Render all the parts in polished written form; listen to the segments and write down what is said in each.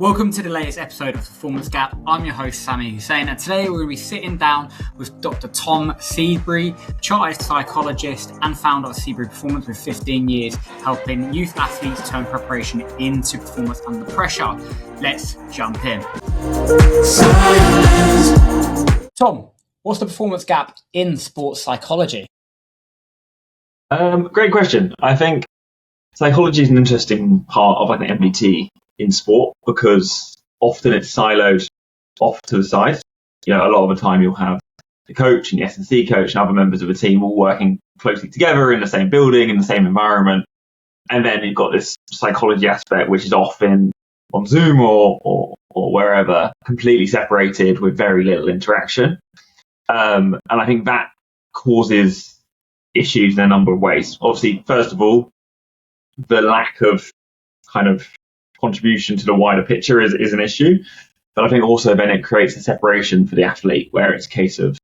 Welcome to the latest episode of Performance Gap. I'm your host, Sami, and today we're going to be sitting down with Dr Tom Seabury, Chartered Psychologist and founder of Seabraw Performance with 15 years helping youth athletes turn preparation into performance under pressure. Let's jump in. Tom, what's the performance gap in sports psychology? Great question. I think psychology is an interesting part of an MBT in sport because often it's siloed off to the side. A lot of the time you'll have the coach and the S&C coach and other members of a team all working closely together in the same building, in the same environment. And then you've got this psychology aspect, which is often on Zoom or wherever, completely separated with very little interaction. And I think that causes issues in a number of ways. Obviously, first of all, the lack of kind of contribution to the wider picture is an issue. But I think also then it creates a separation for the athlete where it's a case of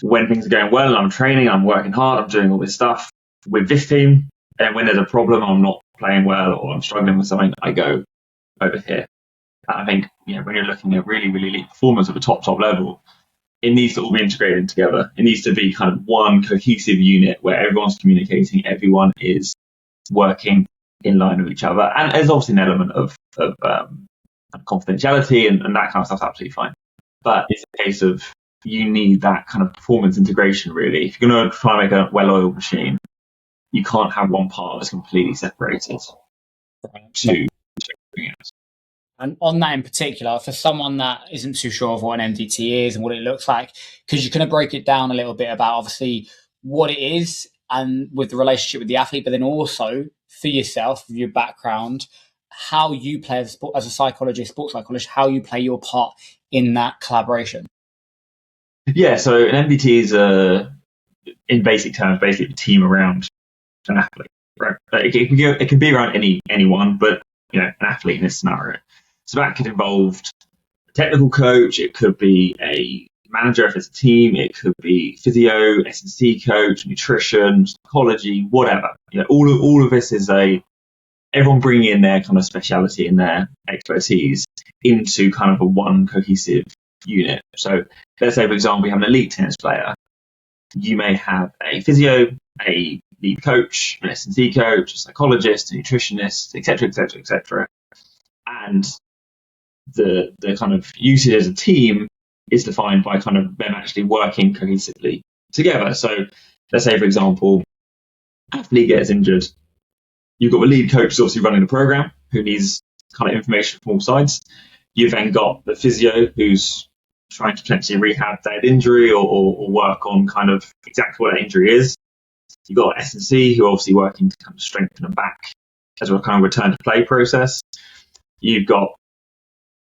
when things are going well and I'm training, I'm working hard, I'm doing all this stuff with this team. And when there's a problem, I'm not playing well or I'm struggling with something, I go over here. And I think, when you're looking at really, really elite performance at the top level, it needs to all be integrated together. It needs to be kind of one cohesive unit where everyone's communicating, everyone is working in line with each other. And there's obviously an element of confidentiality and that kind of stuff's absolutely fine. But it's a case of you need that kind of performance integration, really. If you're going to try and make a well-oiled machine, you can't have one part that's completely separated to everything else. And on that in particular, for someone that isn't too sure of what an MDT is and what it looks like, could you kind of break it down a little bit about obviously what it is and with the relationship with the athlete, but then also for yourself, with your background, how you play as a psychologist, sports psychologist, how you play your part in that collaboration? Yeah, so an MDT is, in basic terms, basically a team around an athlete. Right? It can be around anyone, but an athlete in this scenario. So that could involve a technical coach, it could be a manager if it's a team, it could be physio, S&C coach, nutrition, psychology, whatever. All of this is everyone bringing in their kind of speciality and their expertise into kind of a one cohesive unit. So let's say, for example, we have an elite tennis player. You may have a physio, a lead coach, an S&C coach, a psychologist, a nutritionist, etc. And the kind of usage as a team is defined by kind of them actually working cohesively together. So let's say, for example, athlete gets injured. You've got the lead coach who's obviously running the program who needs kind of information from all sides. You've then got the physio who's trying to potentially rehab that injury or work on kind of exactly what that injury is. You've got S&C who are obviously working to kind of strengthen them back as a kind of return to play process. You've got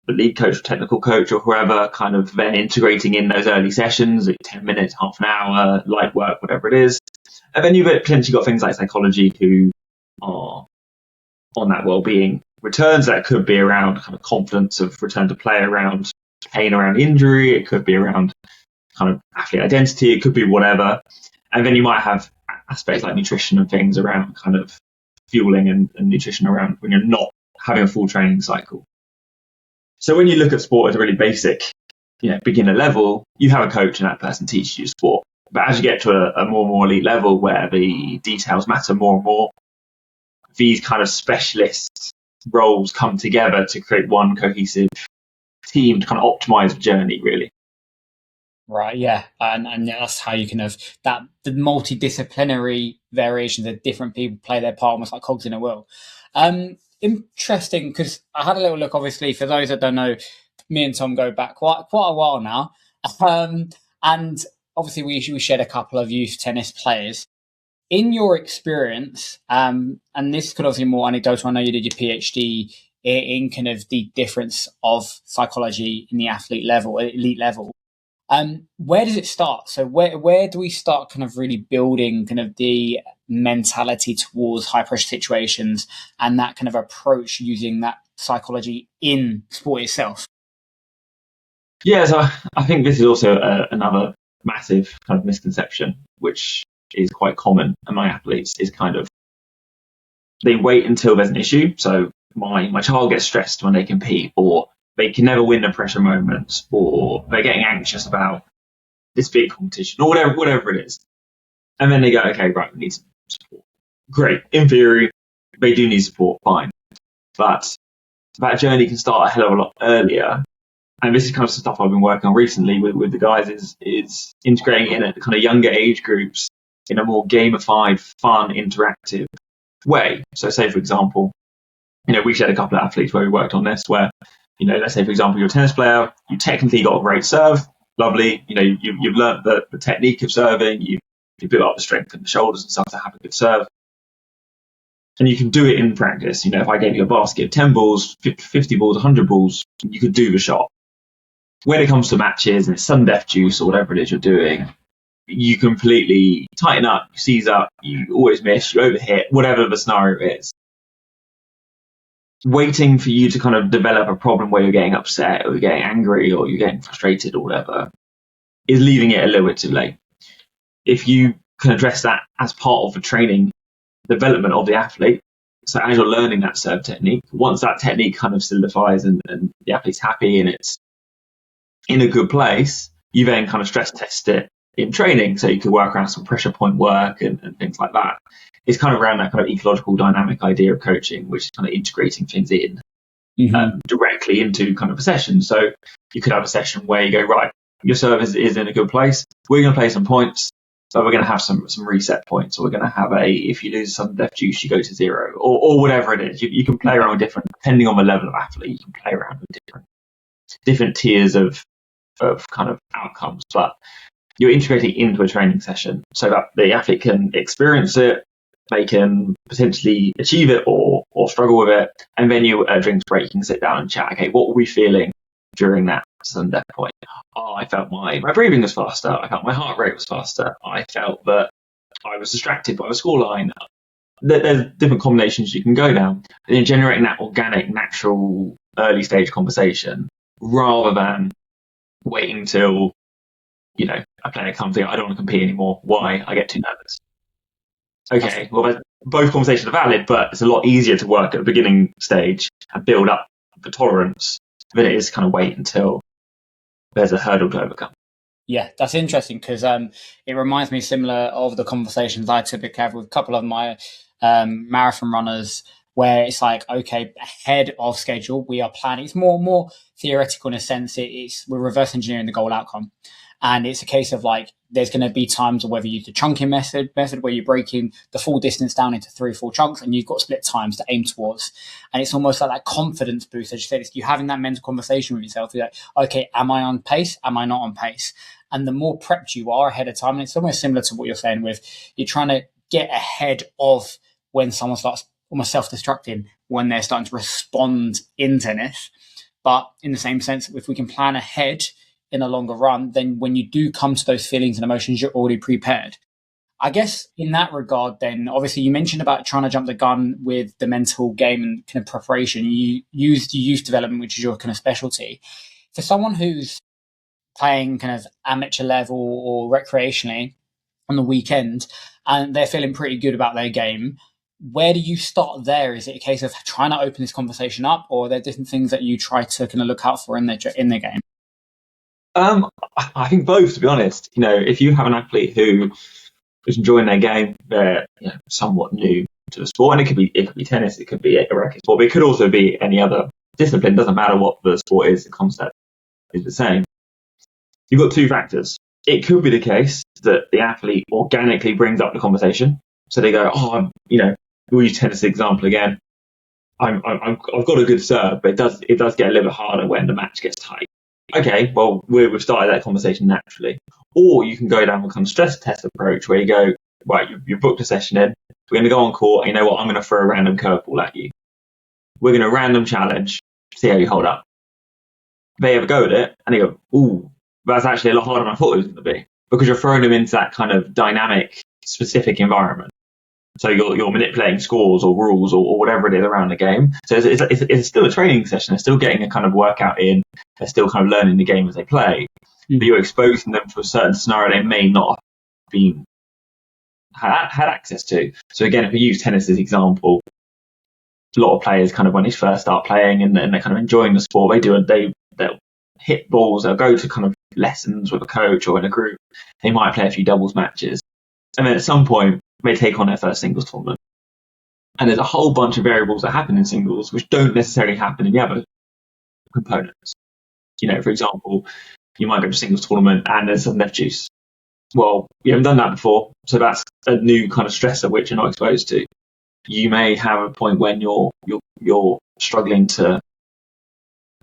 the lead coach or technical coach or whoever kind of then integrating in those early sessions, like 10 minutes, half an hour, light work, whatever it is. And then you've potentially got things like psychology who are on that well-being returns. That could be around kind of confidence of return to play, around pain around injury. It could be around kind of athlete identity. It could be whatever. And then you might have aspects like nutrition and things around kind of fueling and nutrition around when you're not having a full training cycle. So when you look at sport at a really basic, beginner level, you have a coach and that person teaches you sport. But as you get to a more and more elite level where the details matter more and more, these kind of specialist roles come together to create one cohesive team to kind of optimize the journey, really. Right, yeah. And that's how you can have the multidisciplinary variations that different people play their part, almost like cogs in a wheel. Interesting, because I had a little look, obviously, for those that don't know, me and Tom go back quite a while now. And obviously we shared a couple of youth tennis players. In your experience, and this could obviously be more anecdotal, I know you did your PhD in kind of the difference of psychology in the elite level. Where does it start? So where do we start kind of really building kind of the mentality towards high pressure situations and that kind of approach using that psychology in sport itself? Yeah, so I think this is also another massive kind of misconception, which is quite common among athletes, is kind of they wait until there's an issue. So my child gets stressed when they compete, or they can never win the pressure moments, or they're getting anxious about this big competition, or whatever it is. And then they go, okay, right, we need some support. Great. In theory, they do need support, fine. But that journey can start a hell of a lot earlier. And this is kind of some stuff I've been working on recently with the guys is integrating in at kind of younger age groups in a more gamified, fun, interactive way. So say, for example, we've had a couple of athletes where we worked on this where, let's say, for example, you're a tennis player, you technically got a great serve, lovely. You've learned the technique of serving, you built up the strength in the shoulders and stuff to have a good serve. And you can do it in practice. If I gave you a basket of 10 balls, 50 balls, 100 balls, you could do the shot. When it comes to matches and it's sudden death juice or whatever it is you're doing, you completely tighten up, you seize up, you always miss, you overhit, whatever the scenario is. Waiting for you to kind of develop a problem where you're getting upset or you're getting angry or you're getting frustrated or whatever is leaving it a little bit too late. If you can address that as part of the training development of the athlete, so as you're learning that serve technique, once that technique kind of solidifies and the athlete's happy and it's in a good place, you then kind of stress test it in training. So you could work around some pressure point work and things like that. It's kind of around that kind of ecological dynamic idea of coaching, which is kind of integrating things in directly into kind of a session. So you could have a session where you go, right, your service is in a good place. We're going to play some points. So we're going to have some reset points, or we're going to have if you lose some death juice, you go to 0, or whatever it is. You can play around with different, depending on the level of athlete, you can play around with different tiers of kind of outcomes, but you're integrating into a training session so that the athlete can experience it, they can potentially achieve it or struggle with it, and then you at a drinks break, you can sit down and chat. Okay, what were we feeling during that sudden death point? Oh, I felt my breathing was faster. I felt my heart rate was faster. I felt that I was distracted by the scoreline. There's different combinations you can go down. And then generating that organic, natural, early stage conversation rather than waiting till, a player comes in, I don't want to compete anymore. Why? I get too nervous. Okay, well, both conversations are valid, but it's a lot easier to work at the beginning stage and build up the tolerance than it is kind of wait until there's a hurdle to overcome. Yeah, that's interesting because it reminds me similar of the conversations I typically have with a couple of my marathon runners, where it's like, okay, ahead of schedule, we are planning. It's more theoretical in a sense. We're reverse engineering the goal outcome. And it's a case of like, there's going to be times whether you use the chunking method where you're breaking the full distance down into 3 or 4 chunks and you've got split times to aim towards. And it's almost like that confidence boost. As you said, you're having that mental conversation with yourself. You're like, okay, am I on pace? Am I not on pace? And the more prepped you are ahead of time, and it's almost similar to what you're saying with, you're trying to get ahead of when someone starts almost self-destructing, when they're starting to respond in tennis. But in the same sense, if we can plan ahead in a longer run, then when you do come to those feelings and emotions, you're already prepared. I guess in that regard, then obviously you mentioned about trying to jump the gun with the mental game and kind of preparation. You used youth development, which is your kind of specialty. For someone who's playing kind of amateur level or recreationally on the weekend and they're feeling pretty good about their game, where do you start there? Is it a case of trying to open this conversation up, or are there different things that you try to kind of look out for in their game? I think both, to be honest. If you have an athlete who is enjoying their game, they're somewhat new to the sport, and it could be tennis, it could be a racket sport, but it could also be any other discipline. It doesn't matter what the sport is, the concept is the same. You've got 2 factors. It could be the case that the athlete organically brings up the conversation, so they go, we'll use tennis example again. I've got a good serve, but it does get a little bit harder when the match gets tight. Okay, well, we've started that conversation naturally. Or you can go down the kind of stress test approach where you go, right, you've booked a session in, we're going to go on court, and you know what, I'm going to throw a random curveball at you. We're going to random challenge, see how you hold up. They have a go at it, and they go, ooh, that's actually a lot harder than I thought it was going to be. Because you're throwing them into that kind of dynamic, specific environment. So you're manipulating scores or rules or whatever it is around the game. So it's still a training session. They're still getting a kind of workout in. They're still kind of learning the game as they play. But you're exposing them to a certain scenario they may not have had access to. So again, if we use tennis as an example, a lot of players kind of when they first start playing and they're kind of enjoying the sport, they'll hit balls, they'll go to kind of lessons with a coach or in a group. They might play a few doubles matches. And then at some point, they take on their first singles tournament. And there's a whole bunch of variables that happen in singles which don't necessarily happen in the other components. For example, you might go to a singles tournament and there's some left juice. Well, you haven't done that before, so that's a new kind of stressor which you're not exposed to. You may have a point when you're struggling to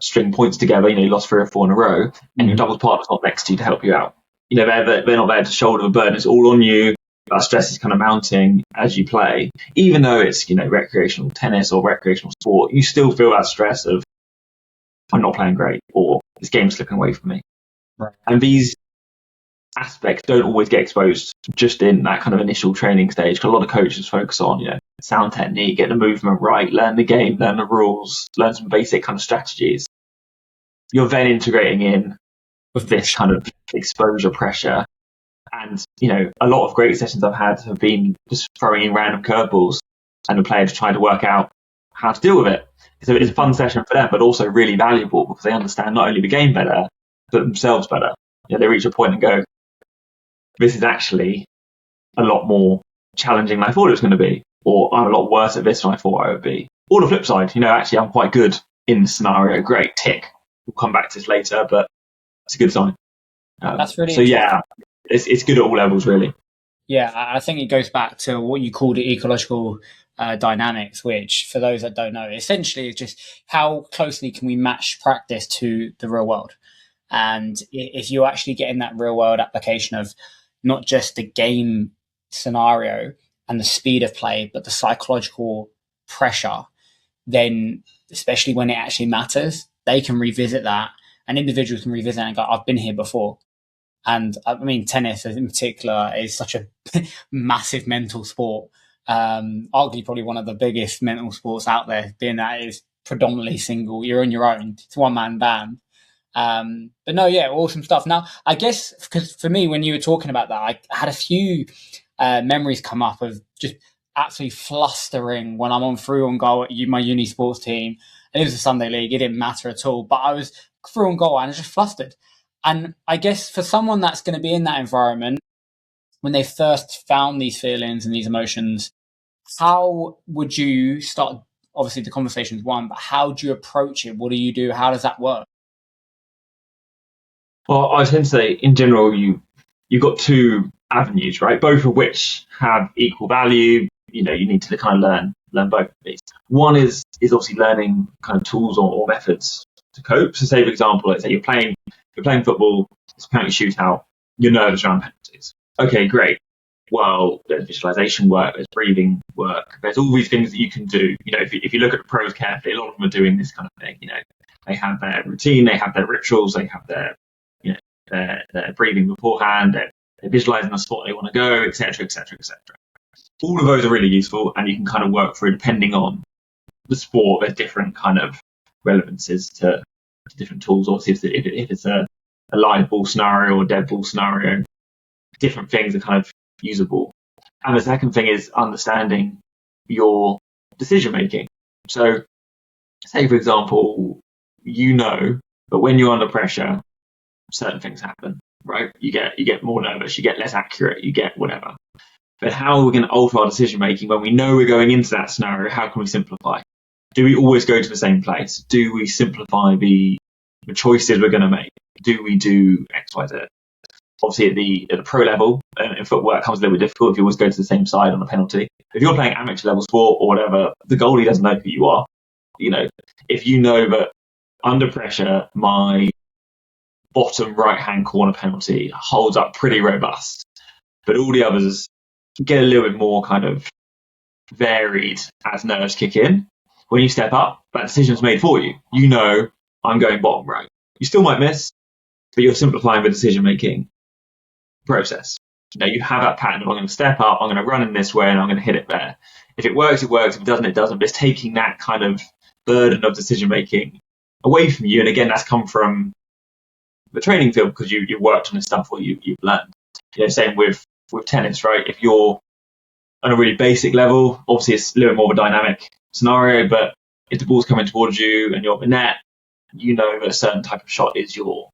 string points together. You lost 3 or 4 in a row, and your doubles partner's not next to you to help you out. They're not there to shoulder the burden. It's all on you. That stress is kind of mounting as you play. Even though it's recreational tennis or recreational sport, you still feel that stress of I'm not playing great or this game's slipping away from me. Right. And these aspects don't always get exposed just in that kind of initial training stage. A lot of coaches focus on, sound technique, get the movement right, learn the game, learn the rules, learn some basic kind of strategies. You're then integrating in with this kind of exposure pressure. And, a lot of great sessions I've had have been just throwing in random curveballs and the players trying to work out how to deal with it. So it's a fun session for them, but also really valuable because they understand not only the game better, but themselves better. They reach a point and go, this is actually a lot more challenging than I thought it was going to be, or I'm a lot worse at this than I thought I would be. Or the flip side, actually I'm quite good in this scenario. Great, tick. We'll come back to this later, but it's a good sign. That's really it's good at all levels, really. Yeah, I think it goes back to what you called ecological dynamics, which for those that don't know, essentially is just how closely can we match practice to the real world. And if you're actually getting that real world application of not just the game scenario and the speed of play, but the psychological pressure, then especially when it actually matters, they can revisit that, and individuals can revisit it and go, I've been here before. And I mean, tennis in particular is such a massive mental sport. Arguably probably one of the biggest mental sports out there, being that it is predominantly single. You're on your own. It's a one-man band. But no, yeah, awesome stuff. Now, I guess, because for me, when you were talking about that, I had a few memories come up of just absolutely flustering when I'm through on goal at my uni sports team. And it was a Sunday league. It didn't matter at all. But I was through on goal and I was just flustered. And I guess for someone that's going to be in that environment, when they first found these feelings and these emotions, how would you start? Obviously, the conversation is one, but how do you approach it? What do you do? How does that work? Well, I tend to say, in general, you've got 2 avenues, right? Both of which have equal value. You need to kind of learn both of these. One is obviously learning kind of tools or methods to cope. So, say for example, let's say you're playing football, it's a penalty shootout, you're nervous around penalties. Okay, great. Well, there's visualization work, there's breathing work, there's all these things that you can do. If you look at the pros carefully, a lot of them are doing this kind of thing. They have their routine, they have their rituals, they have their breathing beforehand, they're visualizing the spot they want to go, etc., etc., etc. All of those are really useful, and you can kind of work through depending on the sport. There's different kind of relevances to different tools. Obviously, if it's a live ball scenario or dead ball scenario, different things are kind of usable. And the second thing is understanding your decision making. So, say for example, but when you're under pressure, certain things happen, right? You get more nervous, you get less accurate, you get whatever. But how are we going to alter our decision making when we know we're going into that scenario? How can we simplify? Do we always go to the same place? Do we simplify the choices we're going to make? Do we do X, Y, Z? Obviously, at the pro level, in footwork, it comes a little bit difficult if you always go to the same side on a penalty. If you're playing amateur level sport or whatever, the goalie doesn't know who you are. If you know that under pressure, my bottom right-hand corner penalty holds up pretty robust, but all the others get a little bit more kind of varied as nerves kick in. When you step up, that decision's made for you. I'm going bottom right. You still might miss, but you're simplifying the decision-making process. You have that pattern of I'm going to step up, I'm going to run in this way, and I'm going to hit it there. If it works, it works. If it doesn't, it doesn't. But it's taking that kind of burden of decision-making away from you. And again, that's come from the training field because you've worked on this stuff or you've learned. Same with tennis, right? If you're on a really basic level, obviously it's a little bit more of a dynamic scenario, but if the ball's coming towards you and you're at the net, you know that a certain type of shot is your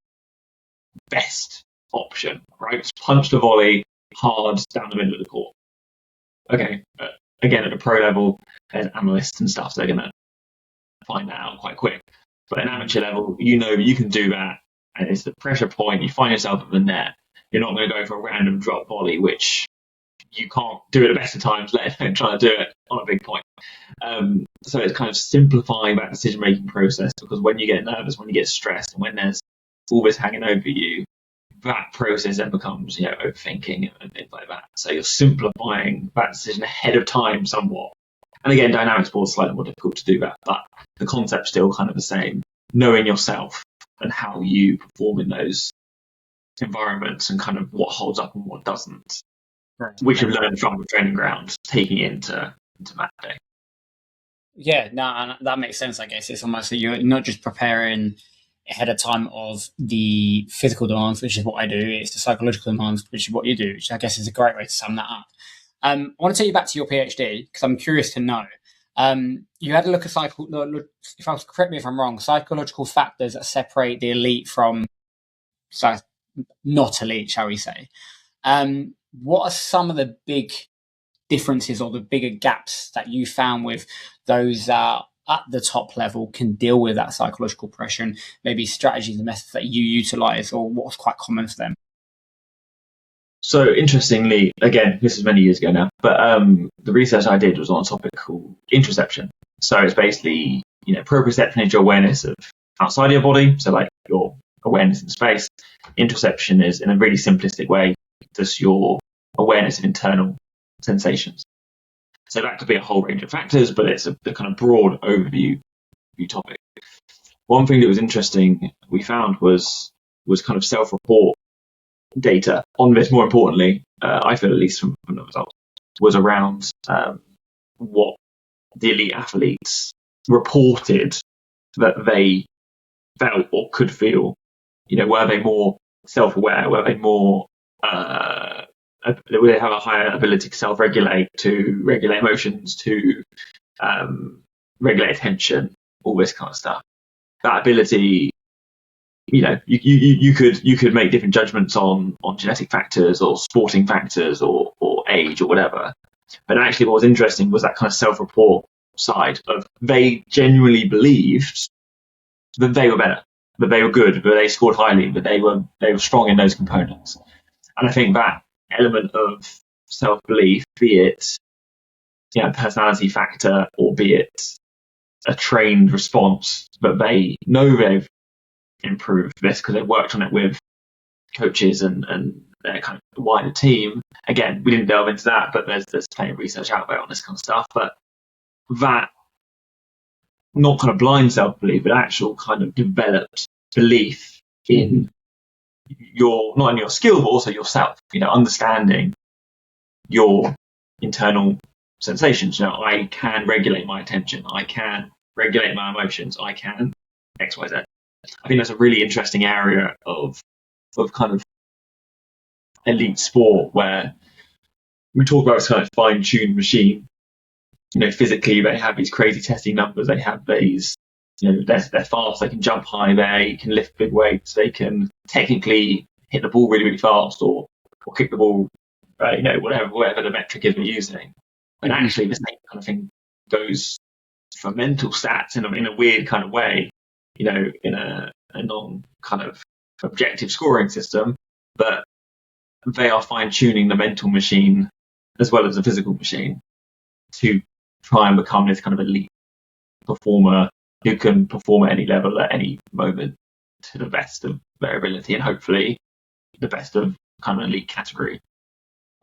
best option, right? Just punch the volley hard down the middle of the court. Okay, but again, at the pro level, there's analysts and stuff, so they're going to find that out quite quick. But at an amateur level, you know you can do that, and it's the pressure point. You find yourself at the net. You're not going to go for a random drop volley, which you can't do at the best of times, let alone trying to do it on a big point. So it's kind of simplifying that decision-making process, because when you get nervous, when you get stressed, and when there's all this hanging over you, that process then becomes, overthinking and things like that. So you're simplifying that decision ahead of time somewhat. And again, dynamic sports slightly more difficult to do that, but the concept's still kind of the same. Knowing yourself and how you perform in those environments and kind of what holds up and what doesn't, which you've learned from the training ground, taking it into match day. Yeah, no, that makes sense. I guess it's almost that you're not just preparing ahead of time of the physical demands, which is what I do. It's the psychological demands, which is what you do, which I guess is a great way to sum that up. I want to take you back to your PhD because I'm curious to know. You had a look at correct me if I'm wrong, psychological factors that separate the elite from not elite, shall we say. What are some of the big differences or the bigger gaps that you found with those at the top level can deal with that psychological pressure, and maybe strategies and methods that you utilize, or what's quite common for them? So interestingly, again, this is many years ago now, but the research I did was on a topic called interoception. So it's basically, proprioception is your awareness of outside your body, so like your awareness in space. Interoception is, in a really simplistic way, just your awareness of internal sensations. So that could be a whole range of factors, but it's a kind of broad overview topic. One thing that was interesting we found was kind of self-report data on this. More importantly, I feel, at least from the results, was around what the elite athletes reported that they felt or could feel. Were they more self-aware? Were they more they have a higher ability to self-regulate, to regulate emotions, to regulate attention, all this kind of stuff. That ability, you could make different judgments on genetic factors or sporting factors or age or whatever. But actually what was interesting was that kind of self-report side of they genuinely believed that they were better, that they were good, that they scored highly, that they were strong in those components. And I think that element of self-belief, be it personality factor or be it a trained response, but they know they've improved this because they've worked on it with coaches and their kind of wider team. Again, we didn't delve into that, but there's plenty of research out there on this kind of stuff. But that, not kind of blind self-belief, but actual kind of developed belief in not only your skill, but also yourself, understanding your internal sensations. I can regulate my attention. I can regulate my emotions. I can X, Y, Z. I think that's a really interesting area of kind of elite sport where we talk about this kind of fine-tuned machine. Physically they have these crazy testing numbers. They have these, they're fast. They can jump high. They can lift big weights. They can technically hit the ball really, really fast or kick the ball, whatever the metric is we're using. And actually the same kind of thing goes for mental stats in a weird kind of way, in a non kind of objective scoring system, but they are fine-tuning the mental machine as well as the physical machine to try and become this kind of elite performer who can perform at any level at any moment to the best of their ability, and hopefully the best of kind of elite category.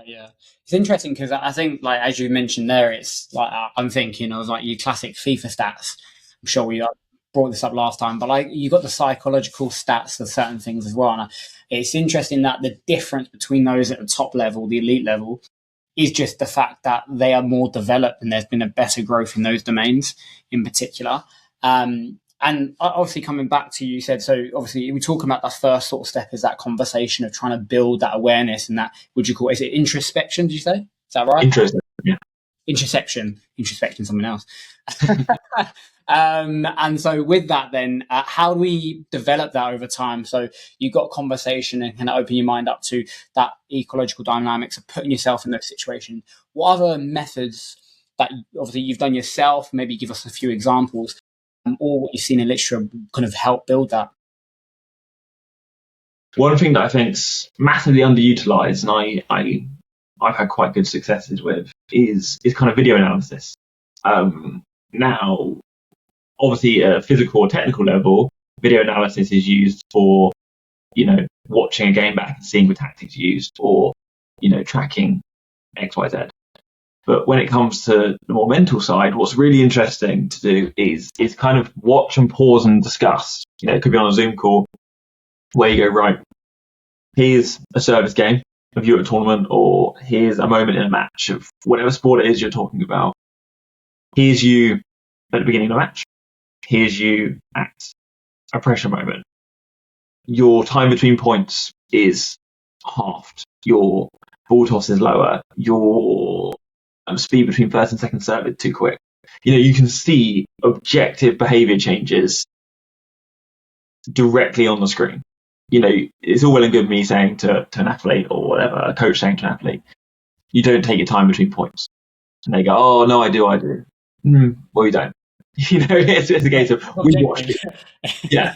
Yeah, it's interesting because I think, like as you mentioned there, it's like I'm thinking of like your classic FIFA stats. I'm sure we brought this up last time, but like you got the psychological stats of certain things as well. And it's interesting that the difference between those at the top level, the elite level, is just the fact that they are more developed and there's been a better growth in those domains in particular. And obviously coming back to you said, so obviously we're talking about the first sort of step is that conversation of trying to build that awareness and that, would you call it, is it introspection, did you say? Is that right? Introspection, yeah. introspecting someone else. And so with that, then how do we develop that over time? So you got conversation and kind of open your mind up to that ecological dynamics of putting yourself in those situations. What other methods that obviously you've done yourself? Maybe give us a few examples, or what you've seen in literature kind of help build that. One thing that I think's massively underutilized, and I've had quite good successes with, is kind of video analysis. Now, obviously, at a physical or technical level, video analysis is used for, watching a game back and seeing the tactics used, or, tracking X, Y, Z. But when it comes to the more mental side, what's really interesting to do is kind of watch and pause and discuss. It could be on a Zoom call where you go, right, here's a service game of you at a tournament, or here's a moment in a match of whatever sport it is you're talking about. Here's you at the beginning of the match. Here's you at a pressure moment. Your time between points is halved. Your ball toss is lower. Your speed between first and second serve is too quick. You can see objective behavior changes directly on the screen. It's all well and good me saying to an athlete, or whatever, a coach saying to an athlete, you don't take your time between points. And they go, oh, no, I do. Well, you don't. It's a case of, we watched it. Yeah.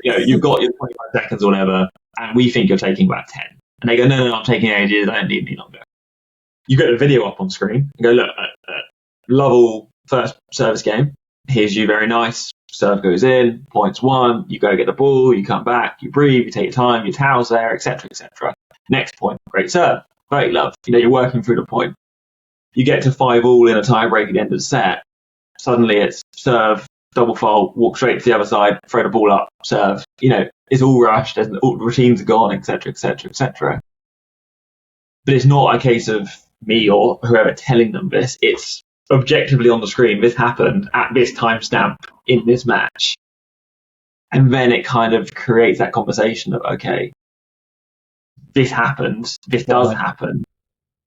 You've got your 25 seconds or whatever, and we think you're taking about 10. And they go, no, I'm taking ages. I don't need any longer. You get the video up on screen and go, look, Lovell first service game. Here's you, very nice. Serve goes in, points 1, you go get the ball, you come back, you breathe, you take your time, your towel's there, etc., etc. Next point, great serve, great love. You're working through the point. You get to 5-all in a tie break at the end of the set. Suddenly it's serve, double fault, walk straight to the other side, throw the ball up, serve. It's all rushed, all the routines are gone, etc., etc., etc. But it's not a case of me or whoever telling them this. It's objectively on the screen, this happened at this timestamp in this match. And then it kind of creates that conversation of, okay, this happened, this does happen.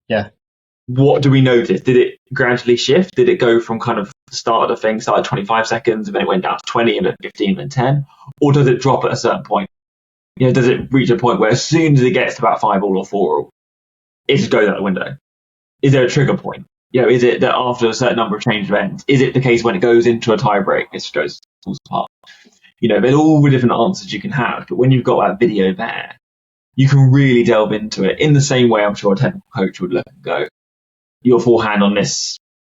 Yeah. What do we notice? Did it gradually shift? Did it go from kind of the start of the thing, started 25 seconds, and then it went down to 20, and then 15, and 10? Or does it drop at a certain point? Does it reach a point where as soon as it gets to about 5-all or 4-all, it just goes out the window? Is there a trigger point? Is it that after a certain number of changed events? Is it the case when it goes into a tie break, it just falls apart? There's all the different answers you can have, but when you've got that video there, you can really delve into it in the same way I'm sure a technical coach would look and go, your forehand on this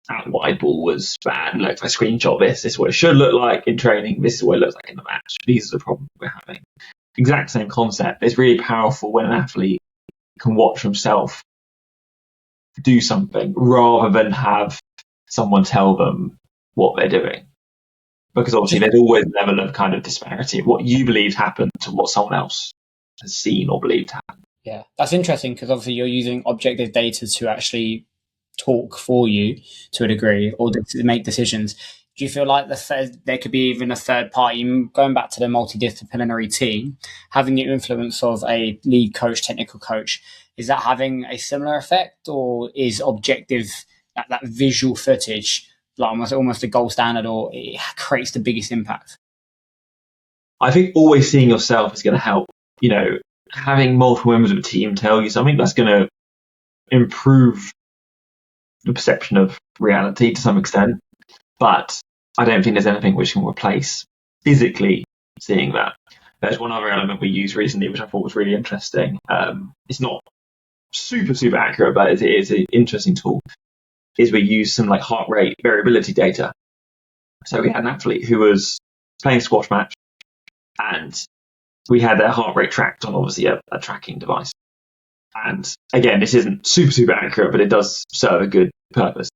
out wide ball was bad. Look, if I screenshot this is what it should look like in training. This is what it looks like in the match. These are the problems we're having. Exact same concept. It's really powerful when an athlete can watch himself do something rather than have someone tell them what they're doing. Because obviously there's always a level of kind of disparity of what you believe happened to what someone else has seen or believed happened. Yeah, that's interesting because obviously you're using objective data to actually talk for you to a degree or to make decisions. Do you feel like there could be even a third party, going back to the multidisciplinary team, having the influence of a lead coach, technical coach? Is that having a similar effect, or is objective, that visual footage, like almost a gold standard, or it creates the biggest impact? I think always seeing yourself is going to help. Having multiple members of a team tell you something, that's going to improve the perception of reality to some extent. But I don't think there's anything which can replace physically seeing that. There's one other element we used recently, which I thought was really interesting. It's not super accurate, but it is an interesting tool. Is we use some like heart rate variability data. So we had an athlete who was playing a squash match, and we had their heart rate tracked on obviously a tracking device. And again, this isn't super accurate, but it does serve a good purpose.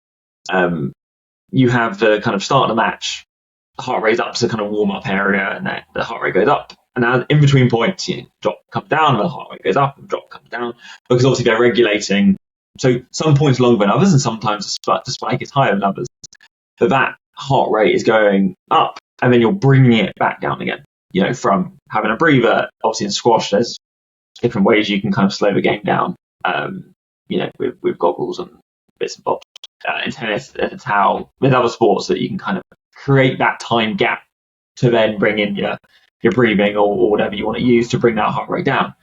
You have the kind of start of the match, the heart rate's up to kind of warm up area, and then the heart rate goes up. And now in between points, drop comes down, and the heart rate goes up, and drop comes down, because obviously they're regulating. So some points longer than others, and sometimes the spike is higher than others. But that heart rate is going up, and then you're bringing it back down again. From having a breather. Obviously in squash, there's different ways you can kind of slow the game down. With goggles and bits and bobs. in tennis, it's how with other sports that you can kind of create that time gap to then bring in your breathing or whatever you want to use to bring that heart rate down.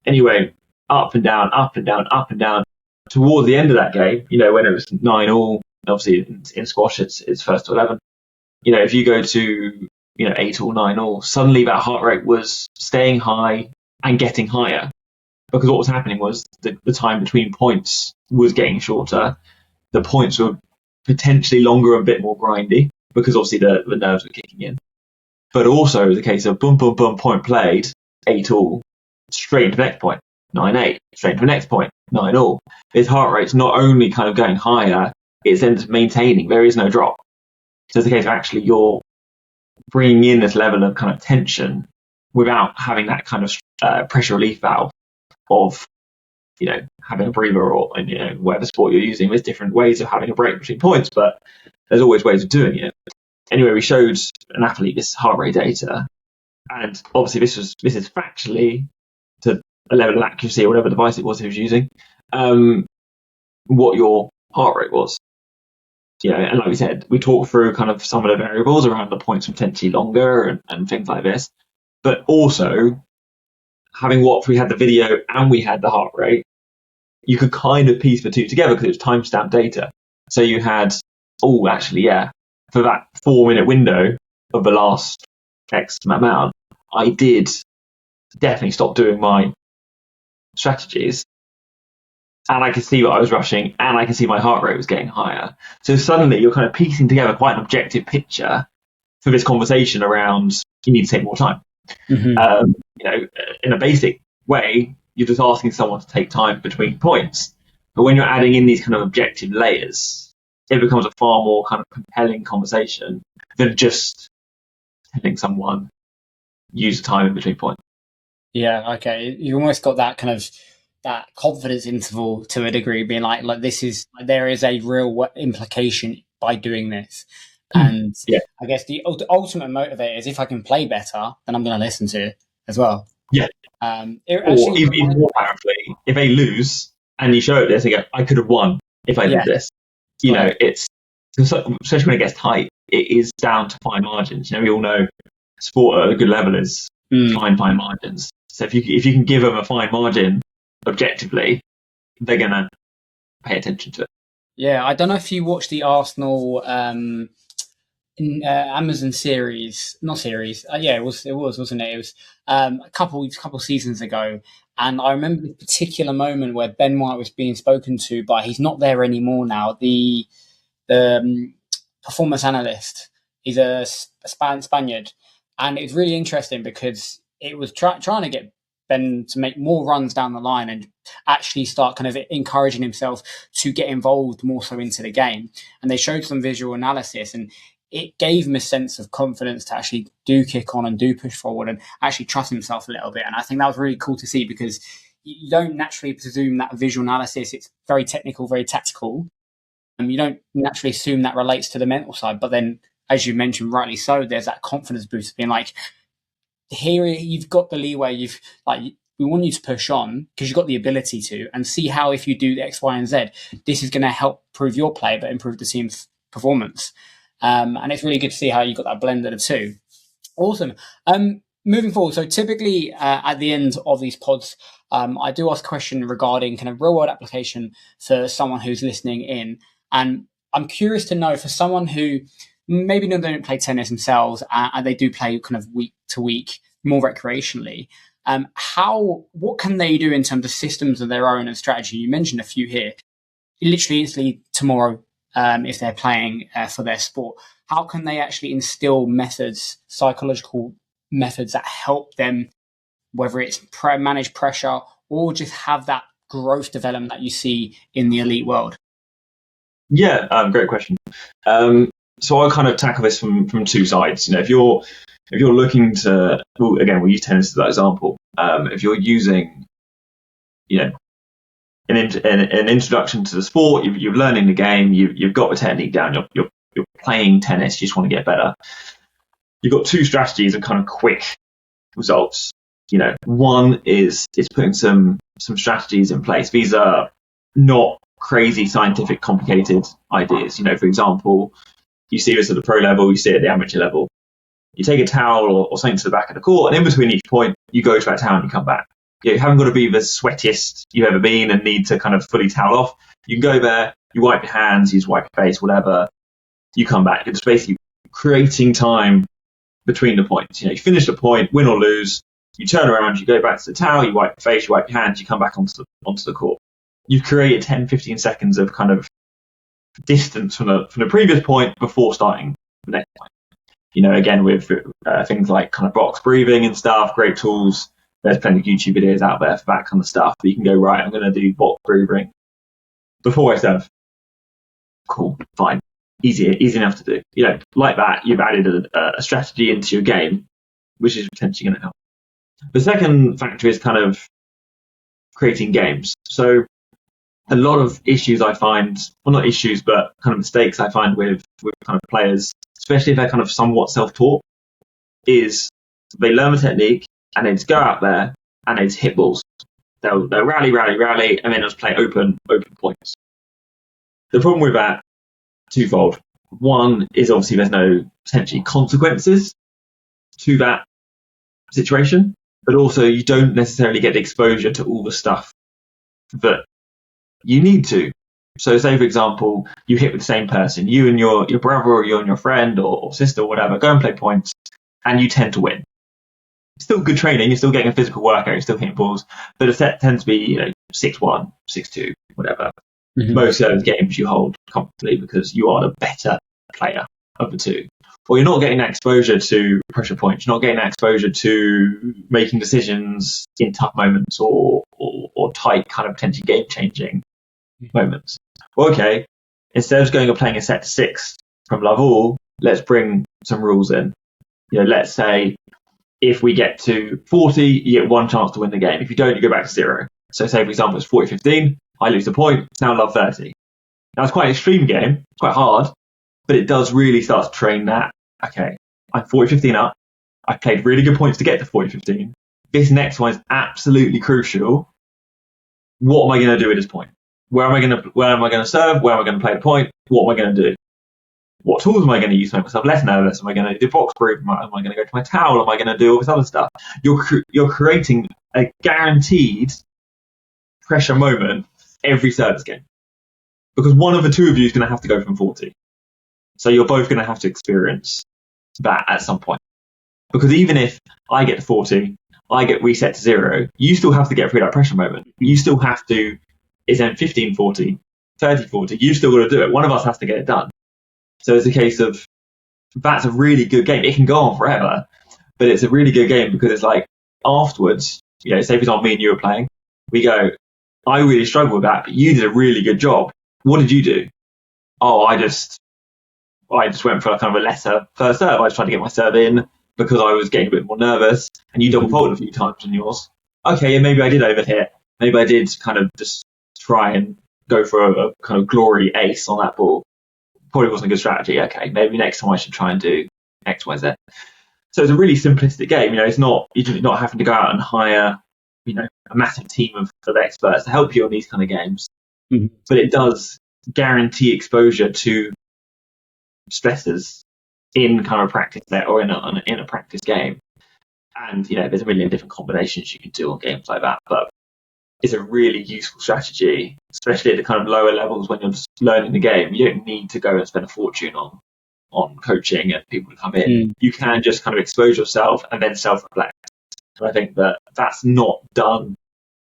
Anyway, up and down, up and down, up and down. Towards the end of that game, when it was 9-all, obviously in squash it's first to 11. If you go to 8-all, 9-all, suddenly that heart rate was staying high and getting higher, because what was happening was the time between points was getting shorter. The points were potentially longer and a bit more grindy because obviously the nerves were kicking in. But also it was a case of boom, boom, boom, point played, 8-all, straight into the next point, 9-8, straight into the next point, 9-all. His heart rate's not only kind of going higher, it's then maintaining. There is no drop. So it's a case of actually you're bringing in this level of kind of tension without having that kind of pressure relief valve of, having a breather or, whatever sport you're using. There's different ways of having a break between points, but there's always ways of doing it. Anyway, we showed an athlete this heart rate data, and obviously this is factually to a level of accuracy or whatever device it was he was using, what your heart rate was. And like we said, we talked through kind of some of the variables around the points potentially longer and things like this, but also having we had the video and we had the heart rate, you could kind of piece the two together because it was timestamp data. So you had, for that 4-minute window of the last X amount, I did definitely stop doing my strategies, and I could see what I was rushing, and I could see my heart rate was getting higher. So suddenly you're kind of piecing together quite an objective picture for this conversation around you need to take more time. Mm-hmm. In a basic way, you're just asking someone to take time between points. But when you're adding in these kind of objective layers, it becomes a far more kind of compelling conversation than just telling someone use time in between points. Yeah, okay. You almost got that kind of that confidence interval to a degree, being like there is a real implication by doing this. And I guess the ultimate motivator is if I can play better, then I'm going to listen to it as well. Yeah. Or even more powerfully, if they lose and you show it this, they go, I could have won if I did this. It's especially when it gets tight, it is down to fine margins. We all know sport at a good level is fine margins. So if you can give them a fine margin objectively, they're going to pay attention to it. Yeah, I don't know if you watched the Arsenal Amazon series, not series. It was, wasn't it? It was a couple seasons ago, and I remember the particular moment where Ben White was being spoken to by, he's not there anymore now, the performance analyst. He's a Spaniard, and it was really interesting because it was trying to get Ben to make more runs down the line and actually start kind of encouraging himself to get involved more so into the game. And they showed some visual analysis, and it gave him a sense of confidence to actually do kick on and do push forward and actually trust himself a little bit. And I think that was really cool to see, because you don't naturally presume that visual analysis, it's very technical, very tactical. You don't naturally assume that relates to the mental side. But then, as you mentioned, rightly so, there's that confidence boost of being like, here you've got the leeway, we want you to push on because you've got the ability to, and see how if you do X, Y, and Z, this is going to help improve your play, but improve the team's performance. And it's really good to see how you got that blend of the two. Awesome. Moving forward, so typically at the end of these pods, I do ask a question regarding kind of real world application for someone who's listening in. And I'm curious to know, for someone who maybe they don't play tennis themselves and they do play kind of week to week more recreationally, what can they do in terms of systems of their own and strategy? You mentioned a few here. Literally instantly tomorrow, if they're playing for their sport, how can they actually instill methods, psychological methods that help them, whether it's manage pressure or just have that growth development that you see in the elite world? Yeah, great question. So I'll kind of tackle this from two sides. If you're looking to, again, we'll use tennis as that example. If you're using, an introduction to the sport, you're learning the game, you've got the technique down, you're playing tennis, you just want to get better. You've got two strategies of kind of quick results. One is putting some strategies in place. These are not crazy scientific complicated ideas. For example, you see this at the pro level, you see it at the amateur level. You take a towel or something to the back of the court, and in between each point, you go to that towel and you come back. You haven't got to be the sweatiest you've ever been and need to kind of fully towel off. You can go there, you wipe your hands, you just wipe your face, whatever. You come back. You're just basically creating time between the points. You finish the point, win or lose, you turn around, you go back to the towel, you wipe your face, you wipe your hands, you come back onto the court. You've created 10, 15 seconds of kind of distance from the previous point before starting the next point. Again, with things like kind of box breathing and stuff, great tools. There's plenty of YouTube videos out there for that kind of stuff. But you can go, right, I'm going to do box breathing before I serve. Cool, fine. Easy enough to do. Like that, you've added a strategy into your game, which is potentially going to help. The second factor is kind of creating games. So a lot of issues I find, well, not issues, but kind of mistakes I find with kind of players, especially if they're kind of somewhat self-taught, is they learn the technique and they just go out there and they just hit balls. They'll rally, and then just play open points. The problem with that, twofold. One is obviously there's no potentially consequences to that situation, but also you don't necessarily get the exposure to all the stuff that you need to. So say, for example, you hit with the same person, you and your brother or you and your friend or sister or whatever, go and play points, and you tend to win. Still good training, you're still getting a physical workout, you're still hitting balls, but a set tends to be 6-1, 6-2, whatever. Mm-hmm. Most of those games you hold comfortably because you are the better player of the two. Or you're not getting that exposure to pressure points, you're not getting that exposure to making decisions in tough moments or tight, kind of potentially game-changing moments. Well, okay, instead of going and playing a set to 6 from love all, let's bring some rules in. Let's say if we get to 40, you get one chance to win the game. If you don't, you go back to 0. So say, for example, it's 40-15, I lose the point, it's now love 30. Now, it's quite an extreme game, it's quite hard, but it does really start to train that, okay, I'm 40-15 up, I played really good points to get to 40-15, this next one is absolutely crucial. What am I going to do at this point? Where am I going to serve? Where am I going to play the point? What am I going to do? What tools am I going to use to make myself less nervous? Am I going to do box breathing? Am I going to go to my towel? Am I going to do all this other stuff? You're creating a guaranteed pressure moment every service game. Because one of the two of you is going to have to go from 40. So you're both going to have to experience that at some point. Because even if I get to 40, I get reset to 0, you still have to get through that pressure moment. You still have to, it's then 15-40, 30-40, you've still got to do it. One of us has to get it done. So it's a case of, that's a really good game. It can go on forever, but it's a really good game because it's like afterwards, say for example, me and you were playing, we go, I really struggled with that, but you did a really good job. What did you do? Oh, I just went for kind of a lesser first serve. I just tried to get my serve in because I was getting a bit more nervous, and you double faulted a few times on yours. Okay, and maybe I did overhit. Maybe I did kind of just try and go for a kind of glory ace on that ball. Probably wasn't a good strategy. Okay, maybe next time I should try and do X, Y, Z. So it's a really simplistic game. It's not, you're not having to go out and hire, a massive team of experts to help you on these kind of games. Mm-hmm. But it does guarantee exposure to stressors in kind of a practice set or in a practice game. And, there's a million different combinations you can do on games like that. But it's a really useful strategy, especially at the kind of lower levels when you're just learning the game. You don't need to go and spend a fortune on coaching and people to come in. Mm. You can just kind of expose yourself and then self-reflect. And I think that that's not done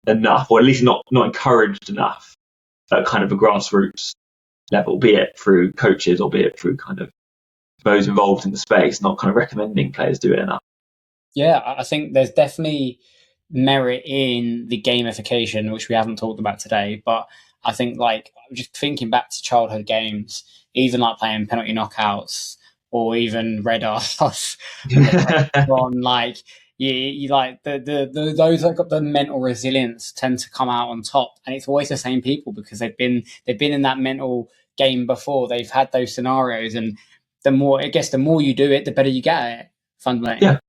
enough, or at least not encouraged enough at kind of a grassroots level, be it through coaches or be it through kind of those involved in the space, not kind of recommending players do it enough. Yeah, I think there's definitely merit in the gamification, which we haven't talked about today, but I think just thinking back to childhood games, even like playing penalty knockouts or even red arse on you like the those that got the mental resilience tend to come out on top, and it's always the same people because they've been in that mental game before. They've had those scenarios, and the more you do it, the better you get at it. Fundamentally,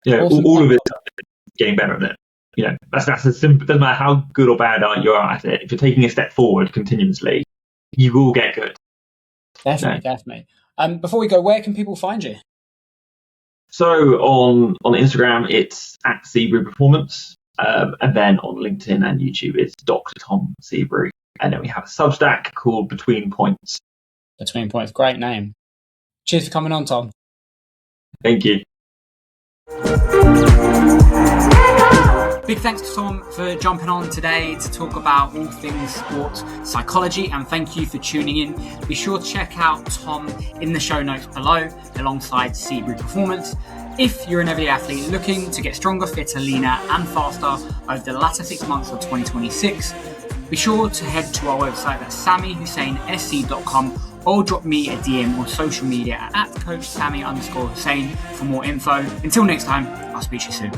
yeah, awesome. all of it getting better at it. that's as simple. Doesn't matter how good or bad you are at it. If you're taking a step forward continuously, you will get good. Definitely. Before we go, where can people find you? So on Instagram, it's at Seabraw Performance, and then on LinkedIn and YouTube, it's Dr Tom Seabury, and then we have a Substack called Between Points. Between Points, great name. Cheers for coming on, Tom. Thank you. Big thanks to Tom for jumping on today to talk about all things sports psychology, and thank you for tuning in. Be sure to check out Tom in the show notes below alongside Seabraw Performance. If you're an everyday athlete looking to get stronger, fitter, leaner and faster over the latter 6 months of 2026, be sure to head to our website at samihusainsc.com or drop me a DM on social media at coachsami_Hussain for more info. Until next time, I'll speak to you soon.